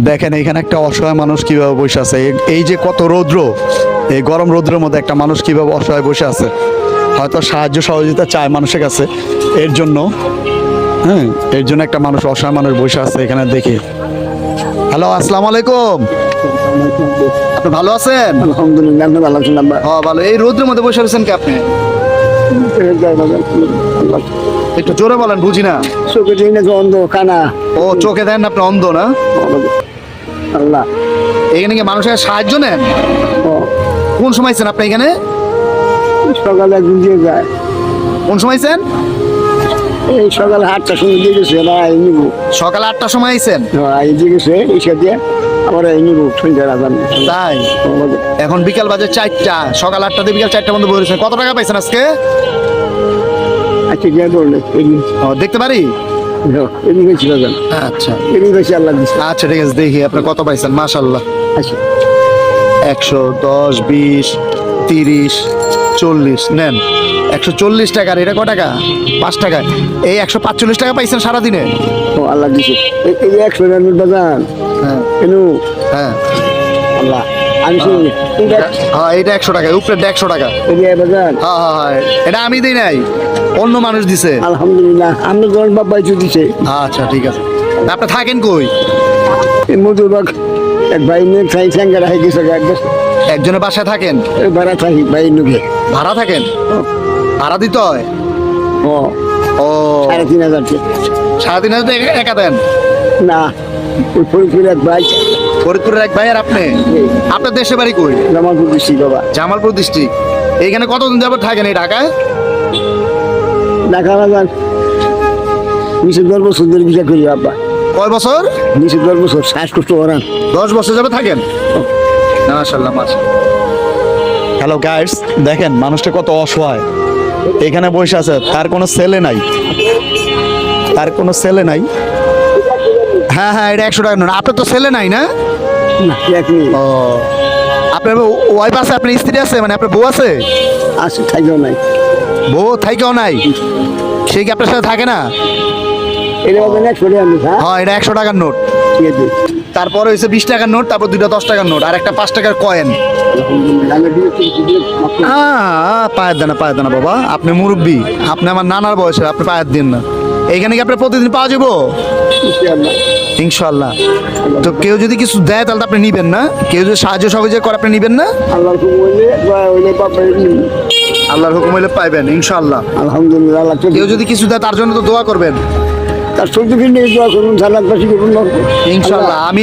দেখেন এখানে একটা অসহায় মানুষ কিভাবে বসে আছে। এই যে কত রৌদ্র, এই গরম রৌদ্রের মধ্যে একটা মানুষ কিভাবে অসহায় বসে আছে। হয়তো সাহায্য সহযোগিতা চায় মানুষের কাছে, এর জন্য হ্যাঁ, এর জন্য একটা মানুষ, অসহায় মানুষ বসে আছে এখানে দেখি। হ্যালো, আসসালামু আলাইকুম। আপনি ভালো আছেন? আলহামদুলিল্লাহ, আপনি ভালো আছেন? হ্যাঁ ভালো। এই রৌদ্রের মধ্যে বসে আছেন কি আপনি? একটু জোরে বলেন, বুঝি না। চোখে দিই না, অন্ধ কানা। ও, চোখে দেন, আপনি অন্ধ না? আল্লাহ, এখানে কি মানুষের সাহায্য নেন? কোন সময় আছেন আপনি এখানে? সকালে একদিন দিয়ে যায়। কোন সময় আছেন? এই সকালে 8টার সময় দিয়ে গেছে, এই নিব। সকাল 8টার সময় আইছেন? এই দিয়ে গেছে, ইসা দিয়ে আবার এই নিব সন্ধ্যার আজান। তাই এখন বিকাল বাজে 4টা, সকাল 8টা থেকে বিকাল 4টা পর্যন্ত বসেছেন। কত টাকা পাইছেন আজকে? আচ্ছা, গিয়ে ধরলে ও, দেখতে পারি? এদিকে গেছি বাজান, আচ্ছা এদিকে গেছি আল্লাহ দিচ্ছে। আচ্ছা, ঠিক আছে, দেখি আপনি কত পাইছেন। মাশাআল্লাহ। আচ্ছা, 110, 20, 30, 40 নেন। 140 টাকার এটা কত টাকা? 5 টাকা। এই 145 টাকা পাইছেন সারাদিনে? ও আল্লাহ দিচ্ছে। এই 100 টাকার বাজান। হ্যাঁ কেন? হ্যাঁ আল্লাহ, আমি শুনি হ্যাঁ, এটা 100 টাকা, উপরে 100 টাকা। এই বাজান। হ্যাঁ হ্যাঁ হ্যাঁ, এটা আমি দিই নাই, অন্য মানুষ দিছে। আলহামদুলিল্লাহ, আপনি গরম বাবাই তো দিছে। আচ্ছা ঠিক আছে। আপনি থাকেন কই? এই মধুবাগ এক ভাই নিয়ে খাই স্যাঙ্গারা হয়ে গেছে, একজনের বাসায় থাকেন? ভাড়া থাকি ভাই নুকে। ভাড়া থাকেন? ভাড়া দিতে হয়? ও ও, 3,500 সারাদিন হয়তো একা দেন? না, ওই ফরিদপুর এক ভাই, ফরিদপুরের এক ভাই। আর আপনি? আপনার দেশে বাড়ি কই? জামালপুর দিচ্ছি বাবা। জামালপুর ডিস্ট্রিক্ট। এইখানে কতদিন যাবত থাকেন এই ঢাকায়? ঢাকা বাজার 20 বছর ধরে বিচার করি বাবা। কয় বছর? 20 বছর, শ্বাসকষ্ট করান। 10 বছর যাবে থাকেন? মাশাআল্লাহ মাশাআল্লাহ। হ্যালো গাইস, দেখেন মানুষটা কত অসহায় এখানে বসে আছে। তার কোনো ছেলে নাই, তার কোনো ছেলে নাই। হ্যাঁ হ্যাঁ, এটা 100 টাকা নেন। আপনার তো ছেলে নাই না? না, এক মিনিট ও, আপনার ওয়াইফ আছে, আপনার স্ত্রী আছে, মানে আপনার বউ আছে? আছে, থাকলেও নাই। বউ থাইকেও নাই? সে কি আপনার সাথে থাকে না? এটা বাজার 100 টাকা আমি, হ্যাঁ হ্যাঁ, এটা 100 টাকার নোট। ঠিক আছে। তারপরে হয়েছে 20 টাকার নোট, তারপর 2টা 10 টাকার নোট, আর একটা 5 টাকার কয়েন। আলহামদুলিল্লাহ, আমি দিয়েছি, পায়ের দেনা, পায়ের দেনা বাবা, আপনি মুরব্বী, আপনি আমার নানার বয়সের, আপনি পায়ের দিন না। এইখানে কি আপনার প্রতিদিন পাওয়া যাবো? ইনশাআল্লাহ। ইনশাল্লাহ। তো কেউ যদি কিছু দেয় তাহলে তো আপনি নিবেন না? কেউ যদি সাহায্য সহযোগিতা করে আপনি নিবেন না? আল্লাহর হুকুম হইলে বাবা আল্লাহর হুকুম হইলে পাইবেন ইনশাল্লাহ। আলহামদুলিল্লাহ। আল্লাহ কেউ যদি কিছু দেয় তার জন্য তো দোয়া করবেন তার সত্যি নিয়ে দোয়া করুন, সালাদবাসী করুন ইনশাল্লাহ। আমি